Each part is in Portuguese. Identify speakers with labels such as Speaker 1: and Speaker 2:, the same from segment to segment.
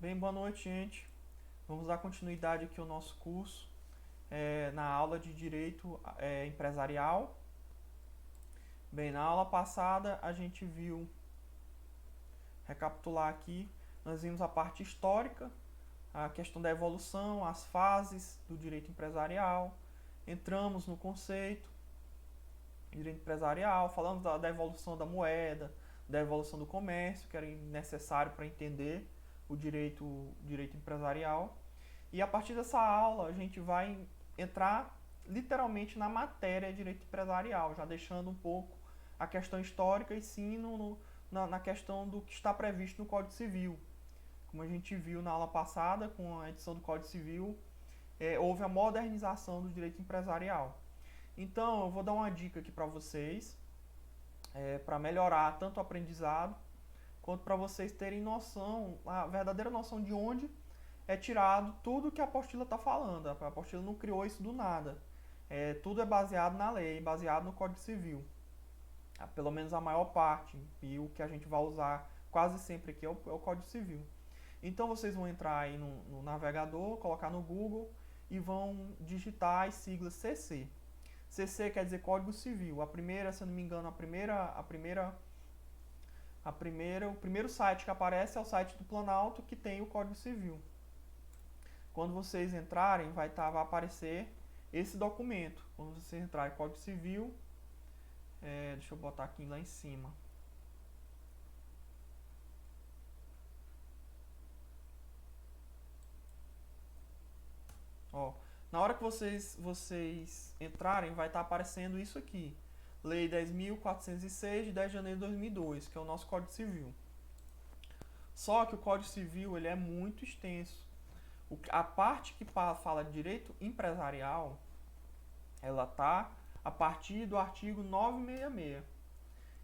Speaker 1: Bem, boa noite, gente. Vamos dar continuidade aqui ao nosso curso na aula de Direito Empresarial. Bem, na aula passada a gente viu, recapitular aqui, nós vimos a parte histórica, a questão da evolução, as fases do direito empresarial, entramos no conceito de direito empresarial, falamos da evolução da moeda, da evolução do comércio, que era necessário para entender o direito empresarial. E a partir dessa aula a gente vai entrar literalmente na matéria de direito empresarial, já deixando um pouco a questão histórica e sim na questão do que está previsto no Código Civil. Como a gente viu na aula passada, com a edição do Código Civil, houve a modernização do direito empresarial. Então, eu vou dar uma dica aqui para vocês, para melhorar tanto o aprendizado, quanto para vocês terem noção, a verdadeira noção de onde é tirado tudo que a apostila está falando. A apostila não criou isso do nada. Tudo é baseado na lei, baseado no Código Civil. Pelo menos a maior parte. E o que a gente vai usar quase sempre aqui é o Código Civil. Então vocês vão entrar aí no navegador, colocar no Google e vão digitar as siglas CC. CC quer dizer Código Civil. A primeira, se eu não me engano, o primeiro site que aparece é o site do Planalto, que tem o Código Civil. Quando vocês entrarem, vai aparecer esse documento. Quando vocês entrarem em Código Civil, deixa eu botar aqui lá em cima. Ó, na hora que vocês entrarem, vai estar aparecendo isso aqui. Lei 10.406, de 10 de janeiro de 2002, que é o nosso Código Civil. Só que o Código Civil ele é muito extenso. A parte que fala de direito empresarial, ela está a partir do artigo 966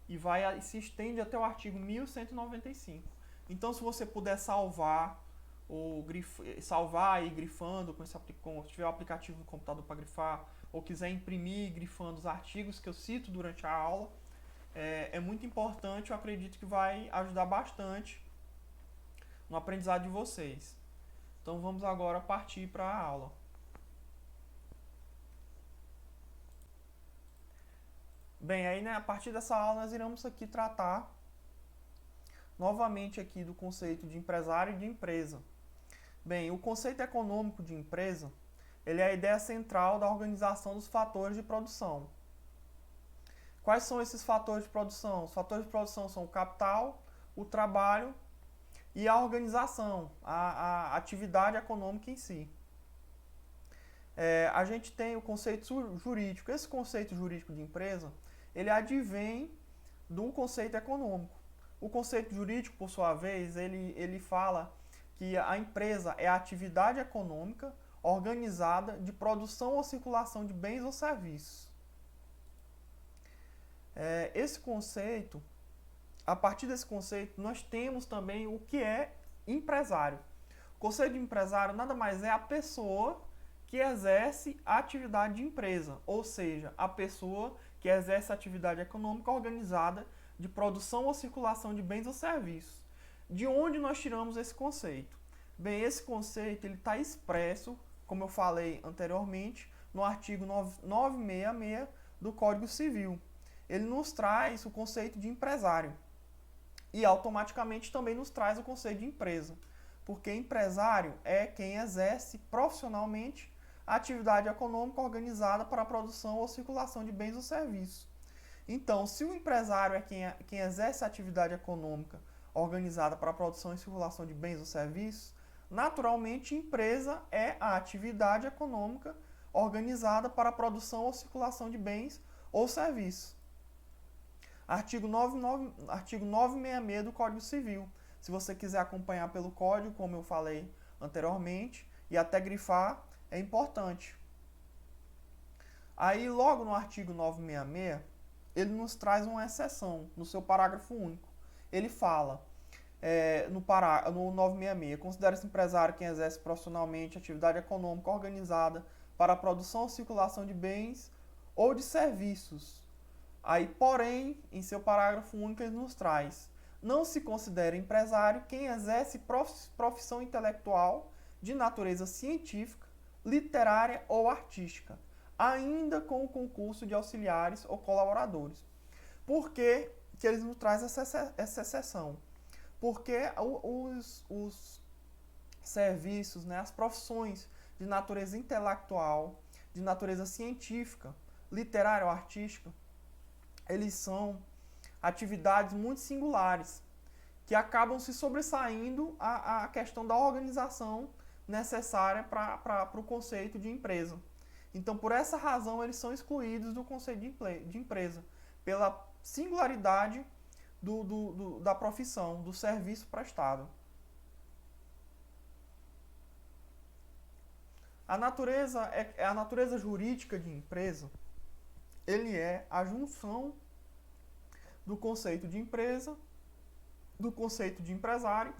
Speaker 1: e se estende até o artigo 1195. Então, se você puder salvar aí grifando se tiver o aplicativo no computador para grifar, ou quiser imprimir grifando os artigos que eu cito durante a aula, é muito importante. Eu acredito que vai ajudar bastante no aprendizado de vocês. Então vamos agora partir para a aula. Bem, aí a partir dessa aula nós iremos aqui tratar novamente aqui do conceito de empresário e de empresa. Bem, o conceito econômico de empresa, ele é a ideia central da organização dos fatores de produção. Quais são esses fatores de produção? Os fatores de produção são o capital, o trabalho e a organização, a atividade econômica em si. A gente tem o conceito jurídico. Esse conceito jurídico de empresa, ele advém do conceito econômico. O conceito jurídico, por sua vez, ele fala que a empresa é a atividade econômica organizada de produção ou circulação de bens ou serviços. Esse conceito, a partir desse conceito, nós temos também o que é empresário. O conceito de empresário nada mais é a pessoa que exerce a atividade de empresa, ou seja, a pessoa que exerce a atividade econômica organizada de produção ou circulação de bens ou serviços. De onde nós tiramos esse conceito? Bem, esse conceito está expresso, como eu falei anteriormente, no artigo 966 do Código Civil. Ele nos traz o conceito de empresário e automaticamente também nos traz o conceito de empresa, porque empresário é quem exerce profissionalmente a atividade econômica organizada para a produção ou circulação de bens ou serviços. Então, se o empresário é quem exerce a atividade econômica organizada para a produção e circulação de bens ou serviços, naturalmente, empresa é a atividade econômica organizada para a produção ou circulação de bens ou serviços. Artigo 966 do Código Civil. Se você quiser acompanhar pelo código, como eu falei anteriormente, e até grifar, é importante. Aí, logo no artigo 966, ele nos traz uma exceção no seu parágrafo único. Ele fala, no 966, considera-se empresário quem exerce profissionalmente atividade econômica organizada para a produção ou circulação de bens ou de serviços. Aí, porém, em seu parágrafo único, ele nos traz: não se considera empresário quem exerce profissão intelectual de natureza científica, literária ou artística, ainda com o concurso de auxiliares ou colaboradores. Por que eles nos trazem essa exceção? Porque os serviços, né, as profissões de natureza intelectual, de natureza científica, literária ou artística, eles são atividades muito singulares, que acabam se sobressaindo a questão da organização necessária para o conceito de empresa. Então, por essa razão, eles são excluídos do conceito de empresa, pela singularidade da profissão, do serviço prestado. A natureza jurídica de empresa, ele é a junção do conceito de empresa, do conceito de empresário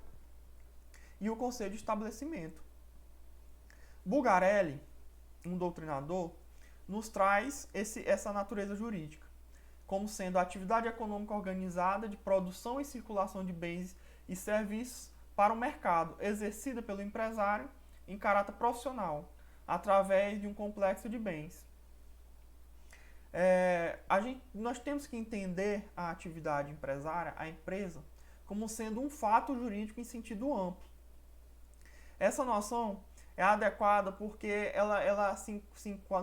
Speaker 1: e o conceito de estabelecimento. Bulgarelli, um doutrinador, nos traz essa natureza jurídica, como sendo a atividade econômica organizada de produção e circulação de bens e serviços para o mercado, exercida pelo empresário em caráter profissional, através de um complexo de bens. Nós temos que entender a atividade empresária, a empresa, como sendo um fato jurídico em sentido amplo. Essa noção é adequada porque ela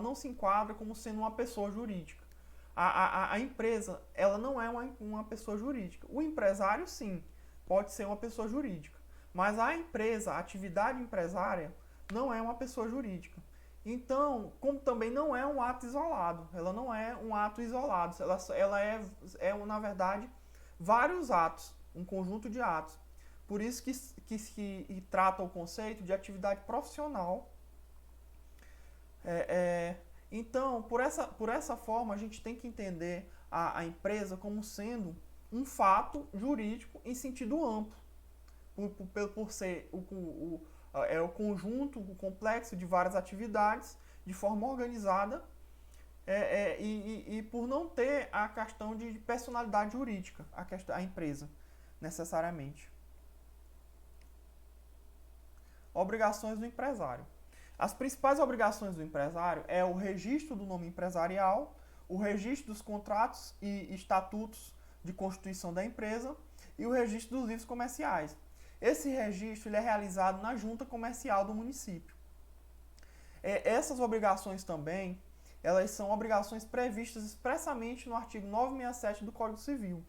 Speaker 1: não se enquadra como sendo uma pessoa jurídica. A empresa, ela não é uma pessoa jurídica. O empresário, sim, pode ser uma pessoa jurídica. Mas a empresa, a atividade empresária, não é uma pessoa jurídica. Então, como também não é um ato isolado, ela não é um ato isolado, ela na verdade, vários atos, um conjunto de atos. Por isso que trata o conceito de atividade profissional. Então, por essa forma, a gente tem que entender a empresa como sendo um fato jurídico em sentido amplo, por ser o conjunto, o complexo de várias atividades de forma organizada e por não ter a questão de personalidade jurídica, a empresa, necessariamente. Obrigações do empresário. As principais obrigações do empresário é o registro do nome empresarial, o registro dos contratos e estatutos de constituição da empresa e o registro dos livros comerciais. Esse registro ele é realizado na junta comercial do município. Essas obrigações também, elas são obrigações previstas expressamente no artigo 967 do Código Civil.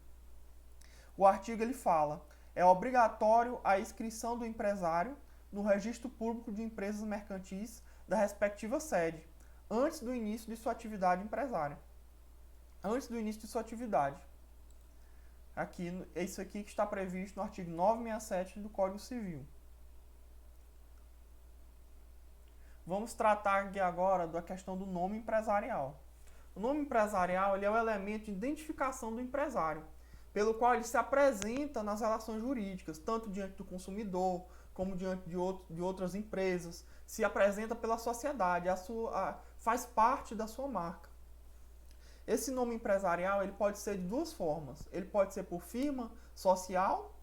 Speaker 1: O artigo ele fala, é obrigatório a inscrição do empresário no registro público de empresas mercantis da respectiva sede, antes do início de sua atividade empresária. Antes do início de sua atividade. É isso aqui que está previsto no artigo 967 do Código Civil. Vamos tratar aqui agora da questão do nome empresarial. O nome empresarial ele é o elemento de identificação do empresário, pelo qual ele se apresenta nas relações jurídicas, tanto diante do consumidor, como diante de outras empresas, se apresenta pela sociedade, faz parte da sua marca. Esse nome empresarial ele pode ser de duas formas. Ele pode ser por firma social,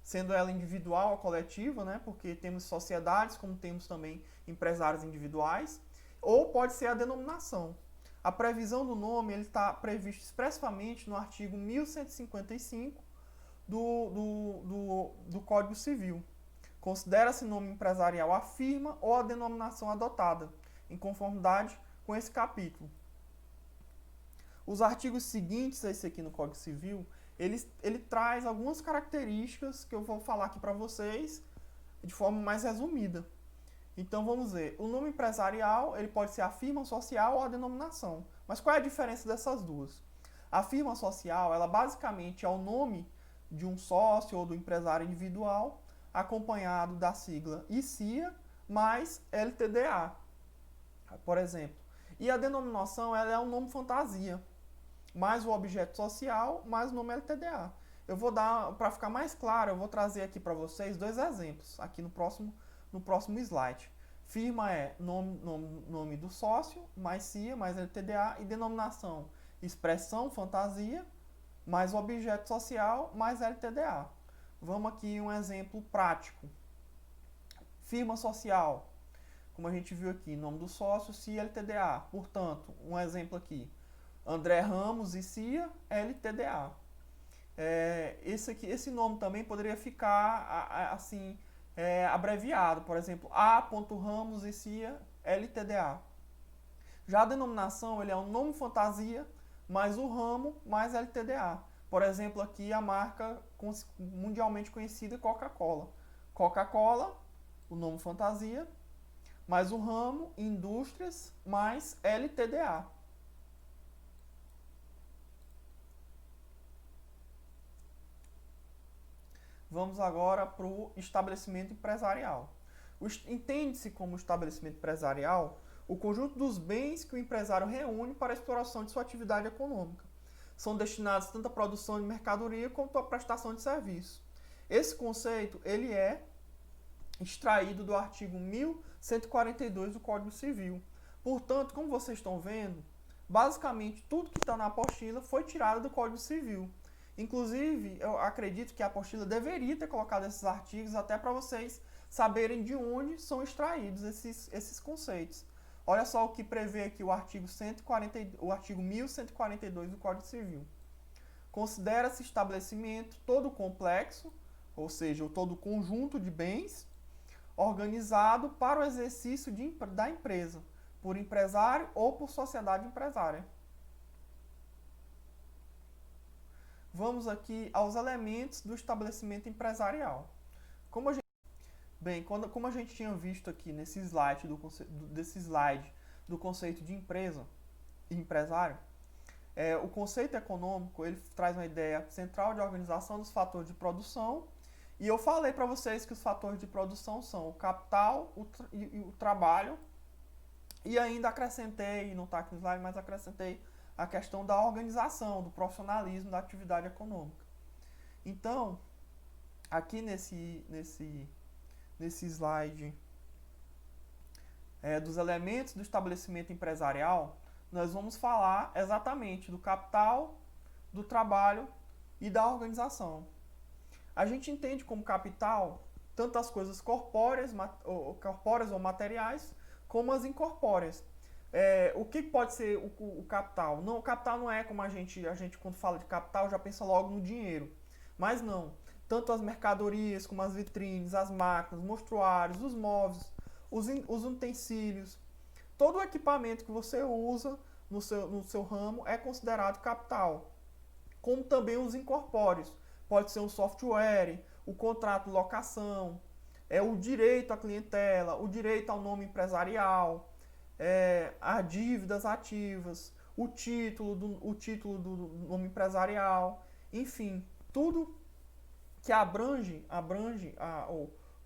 Speaker 1: sendo ela individual ou coletiva, né? Porque temos sociedades, como temos também empresários individuais, ou pode ser a denominação. A previsão do nome está prevista expressamente no artigo 1155 do Código Civil. Considera-se nome empresarial a firma ou a denominação adotada, em conformidade com esse capítulo. Os artigos seguintes a esse aqui no Código Civil, ele traz algumas características que eu vou falar aqui para vocês de forma mais resumida. Então vamos ver, o nome empresarial ele pode ser a firma social ou a denominação. Mas qual é a diferença dessas duas? A firma social, ela basicamente é o nome de um sócio ou do empresário individual, acompanhado da sigla ICIA mais LTDA, por exemplo. E a denominação ela é um nome fantasia, mais o objeto social, mais o nome LTDA. Eu vou dar, para ficar mais claro, eu vou trazer aqui para vocês dois exemplos, aqui no próximo slide. Firma é nome do sócio, mais CIA, mais LTDA, e denominação, expressão, fantasia, mais objeto social, mais LTDA. Vamos aqui um exemplo prático. Firma social, como a gente viu aqui, nome do sócio, CIA, LTDA. Portanto, um exemplo aqui, André Ramos e CIA, LTDA. Esse nome também poderia ficar assim, abreviado, por exemplo, A. Ramos e CIA, LTDA. Já a denominação, ele é um nome fantasia, mais o ramo, mais LTDA. Por exemplo, aqui a marca mundialmente conhecida Coca-Cola. Coca-Cola, o nome fantasia, mais o ramo, indústrias, mais LTDA. Vamos agora para o estabelecimento empresarial. Entende-se como estabelecimento empresarial o conjunto dos bens que o empresário reúne para a exploração de sua atividade econômica. São destinados tanto à produção de mercadoria quanto à prestação de serviço. Esse conceito ele é extraído do artigo 1142 do Código Civil. Portanto, como vocês estão vendo, basicamente tudo que está na apostila foi tirado do Código Civil. Inclusive, eu acredito que a apostila deveria ter colocado esses artigos até para vocês saberem de onde são extraídos esses conceitos. Olha só o que prevê aqui o artigo 1142 do Código Civil. Considera-se estabelecimento todo complexo, ou seja, todo conjunto de bens, organizado para o exercício da empresa, por empresário ou por sociedade empresária. Vamos aqui aos elementos do estabelecimento empresarial. Como a gente tinha visto aqui nesse slide do conceito de empresa e empresário, o conceito econômico ele traz uma ideia central de organização dos fatores de produção, e eu falei para vocês que os fatores de produção são o capital e o trabalho, e ainda acrescentei, não está aqui no slide, mas acrescentei a questão da organização, do profissionalismo da atividade econômica. Então, aqui nesse slide dos elementos do estabelecimento empresarial, nós vamos falar exatamente do capital, do trabalho e da organização. A gente entende como capital tanto as coisas corpóreas ou materiais, como as incorpóreas. O que pode ser o capital? Não, o capital não é como a gente quando fala de capital já pensa logo no dinheiro. Mas não. Tanto as mercadorias como as vitrines, as máquinas, mostruários, os móveis, os utensílios, todo o equipamento que você usa no seu ramo é considerado capital. Como também os incorpóreos. Pode ser um software, o contrato de locação, o direito à clientela, o direito ao nome empresarial, as dívidas ativas, o título do nome empresarial, enfim, tudo que abrange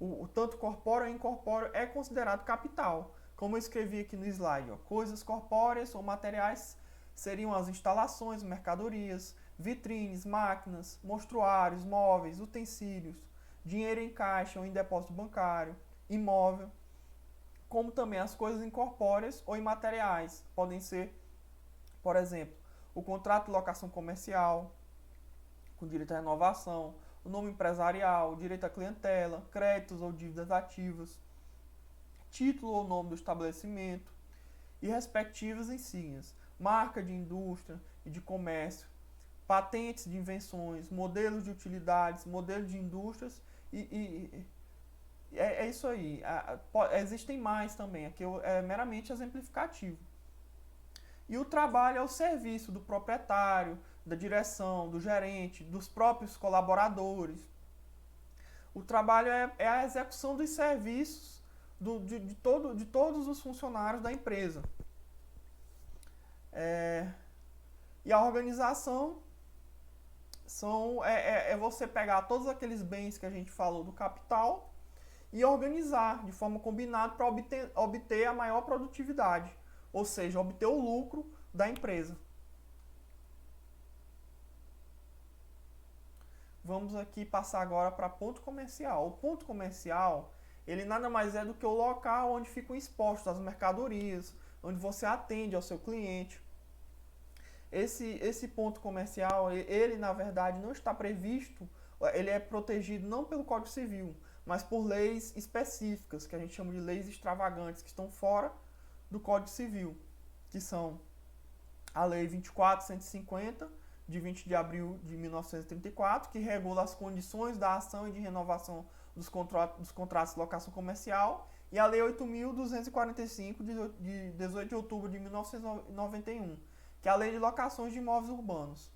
Speaker 1: o tanto corpóreo e incorpóreo é considerado capital. Como eu escrevi aqui no slide, coisas corpóreas ou materiais seriam as instalações, mercadorias, vitrines, máquinas, mostruários, móveis, utensílios, dinheiro em caixa ou em depósito bancário, imóvel, como também as coisas incorpóreas ou imateriais. Podem ser, por exemplo, o contrato de locação comercial, com direito à renovação, o nome empresarial, direito à clientela, créditos ou dívidas ativas, título ou nome do estabelecimento e respectivas insígnias, marca de indústria e de comércio, patentes de invenções, modelos de utilidades, modelos de indústrias é isso aí. Existem mais também, aqui é meramente exemplificativo. E o trabalho é o serviço do proprietário, da direção, do gerente, dos próprios colaboradores. O trabalho é a execução dos serviços de todos os funcionários da empresa. E a organização é você pegar todos aqueles bens que a gente falou do capital e organizar de forma combinada para obter a maior produtividade, ou seja, obter o lucro da empresa. Vamos aqui passar agora para ponto comercial. O ponto comercial, ele nada mais é do que o local onde ficam expostas as mercadorias, onde você atende ao seu cliente. Esse ponto comercial, ele na verdade não está previsto, ele é protegido não pelo Código Civil, mas por leis específicas, que a gente chama de leis extravagantes, que estão fora do Código Civil, que são a Lei 24.150, de 20 de abril de 1934, que regula as condições da ação e de renovação dos contratos de locação comercial, e a Lei 8.245, de 18 de outubro de 1991, que é a Lei de Locações de Imóveis Urbanos.